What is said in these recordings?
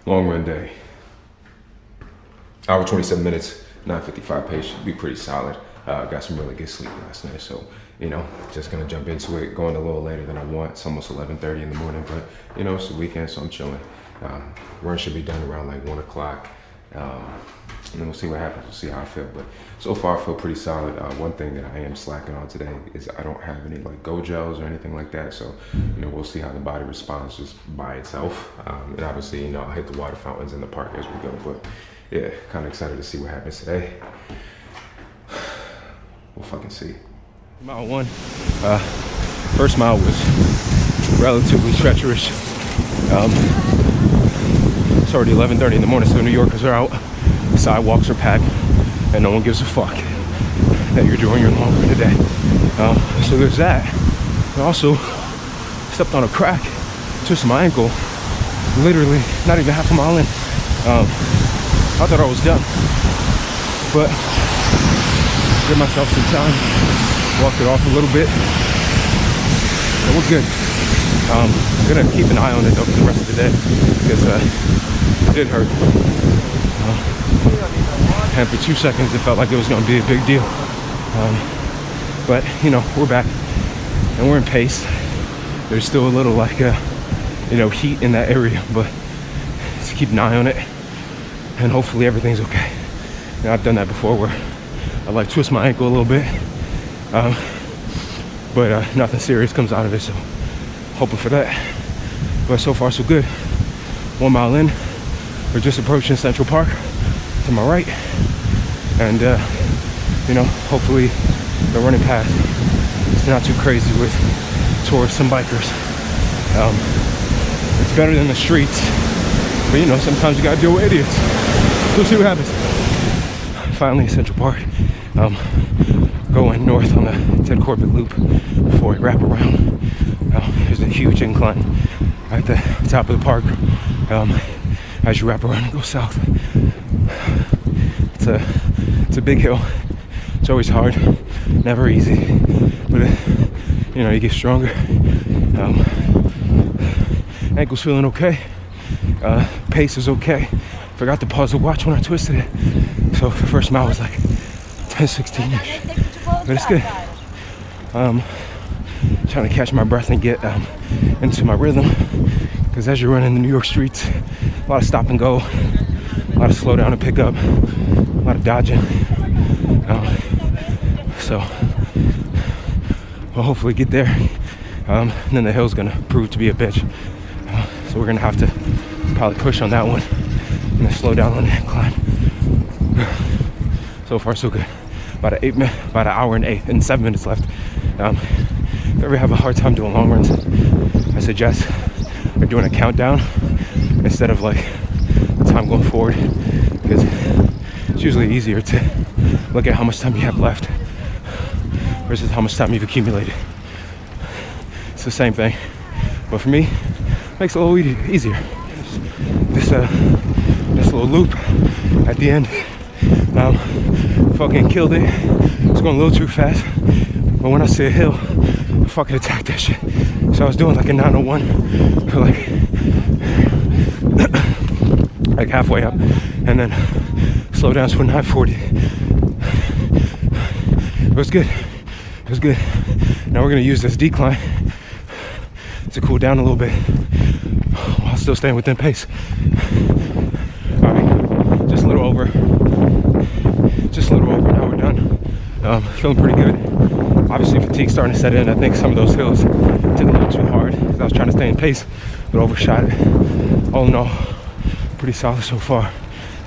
Long run day. Hour 27 minutes, 9:55 pace should be pretty solid. Got some really good sleep last night, so you know, just gonna jump into it. Going a little later than I want. It's almost 11:30 in the morning, but you know, it's the weekend, so I'm chilling. Run should be done around like 1 o'clock. And then we'll see what happens. We'll see how I feel. But so far, I feel pretty solid. One thing that I am slacking on today is I don't have any like Go gels or anything like that. So, you know, we'll see how the body responds just by itself. And obviously, you know, I'll hit the water fountains in the park as we go. But yeah, kind of excited to see what happens today. We'll fucking see. Mile one, first mile was relatively treacherous. It's already 11:30 in the morning, so New Yorkers are out. The sidewalks are packed, and no one gives a fuck that you're doing your long run today. So there's that. I also stepped on a crack, twisted my ankle, literally not even half a mile in. I thought I was done, but give myself some time, walked it off a little bit, and we're good. I'm gonna keep an eye on it though for the rest of the day because it did hurt. And for 2 seconds it felt like it was gonna be a big deal. But you know, we're back and we're in pace. There's still a little like you know, heat in that area, but just keep an eye on it and hopefully everything's okay. You know, I've done that before where I like twist my ankle a little bit, but nothing serious comes out of it, so hoping for that. But so far so good. 1 mile in, we're just approaching Central Park to my right, and you know, hopefully the running path is not too crazy with tourists and bikers. It's better than the streets, but you know, sometimes you gotta deal with idiots. We'll see what happens. Finally, Central Park. Going north on the Ted Corbett Loop before I wrap around. There's a huge incline at the top of the park as you wrap around and go south. It's a big hill. It's always hard, never easy, but you know, you get stronger. Ankle's feeling okay. Pace is okay. Forgot to pause the watch when I twisted it, so the first mile was like 10:16-ish, but it's good. Trying to catch my breath and get into my rhythm, because as you're running the New York streets, a lot of stop and go, a lot of slow down and pick up, a lot of dodging. So we'll hopefully get there. And then the hill's gonna prove to be a bitch, so we're gonna have to probably push on that one and then slow down on the incline. So far so good. About an hour and 7 minutes left. If you ever have a hard time doing long runs, I suggest you're doing a countdown instead of like the time going forward, because it's usually easier to look at how much time you have left versus how much time you've accumulated. It's the same thing, but for me, it makes it a little easier. This little loop at the end, fucking killed it. It's going a little too fast, but when I see a hill, I fucking attack that shit. So I was doing like a 901 for like halfway up, and then slow down to a 940. It was good. It was good. Now we're gonna use this decline to cool down a little bit while still staying within pace. All right, just a little over. Now we're done. Feeling pretty good. Obviously fatigue's starting to set in. I think some of those hills took a little too hard because I was trying to stay in pace, but overshot it. All in all, pretty solid so far.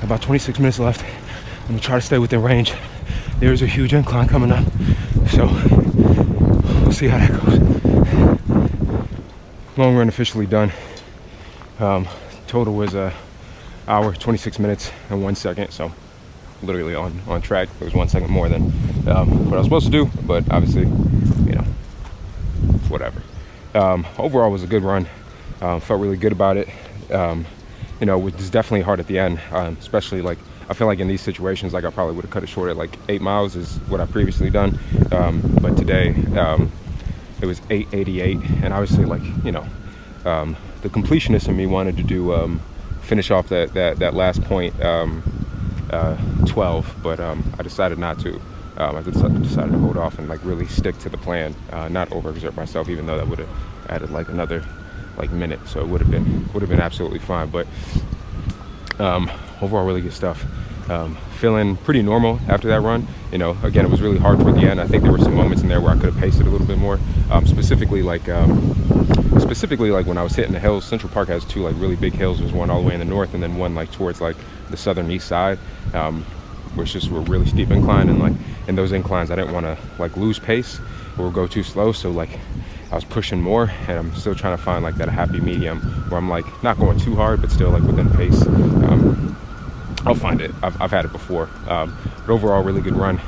About 26 minutes left. I'm gonna try to stay within range. There's a huge incline coming up, so we'll see how that goes. Long run officially done. Total was an hour, 26 minutes and 1 second, so literally on track. It was 1 second more than what I was supposed to do, but obviously, you know, whatever. Overall, it was a good run. Felt really good about it. You know, it was definitely hard at the end, especially like, I feel like in these situations, like I probably would have cut it short at like 8 miles is what I've previously done. But today, it was 8:88, and obviously, like, you know, the completionist in me wanted to do finish off that last point 12, but I decided not to. I decided to hold off and like really stick to the plan, not overexert myself, even though that would have added like another like minute, so it would have been absolutely fine. But overall, really good stuff. Feeling pretty normal after that run. You know, again, it was really hard toward the end. I think there were some moments in there where I could have paced it a little bit more. Specifically like when I was hitting the hills. Central Park has two like really big hills. There's one all the way in the north, and then one like towards like the southern east side, which just were really steep incline. And like in those inclines, I didn't want to like lose pace or go too slow. So like I was pushing more, and I'm still trying to find like that happy medium where I'm like not going too hard, but still like within pace. I'll find it. I've had it before. But overall, really good run.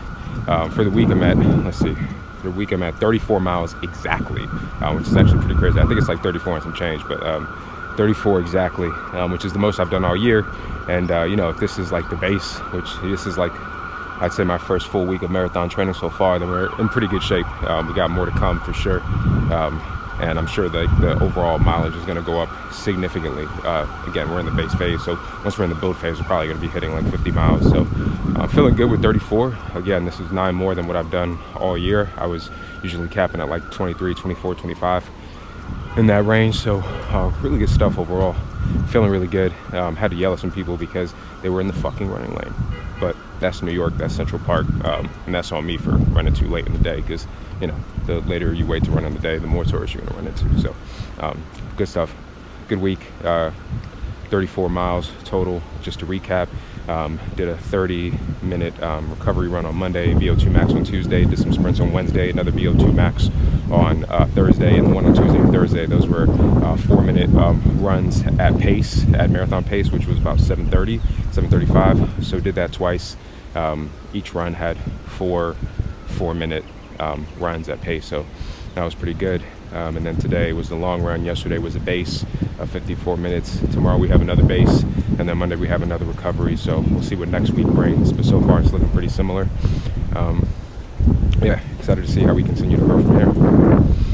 For the week, I'm at, for the week I'm at 34 miles exactly, which is actually pretty crazy. I think it's like 34 and some change, but 34 exactly, which is the most I've done all year. And you know, if this is like the base, which this is like, I'd say my first full week of marathon training so far, then we're in pretty good shape. We got more to come for sure. And I'm sure the overall mileage is going to go up significantly. Again, we're in the base phase, so once we're in the build phase, we're probably going to be hitting like 50 miles. So I'm feeling good with 34. Again, this is 9 more than what I've done all year. I was usually capping at like 23, 24, 25 in that range. So really good stuff overall. Feeling really good. Had to yell at some people because they were in the fucking running lane. But that's New York, that's Central Park, and that's on me for running too late in the day, because you know, the later you wait to run in the day, the more tourists you're going to run into. So good stuff, good week. 34 miles total. Just to recap, did a 30-minute recovery run on Monday, VO2 max on Tuesday, did some sprints on Wednesday, another VO2 max on Thursday, and the one on Tuesday and Thursday, those were 4-minute runs at pace, at marathon pace, which was about 7:30, 7:35. So did that twice. Each run had 4-minute runs at pace, so that was pretty good. And then today was the long run. Yesterday was a base of 54 minutes. Tomorrow we have another base, and then Monday we have another recovery. So we'll see what next week brings, but so far it's looking pretty similar. Yeah, excited to see how we continue to grow from here.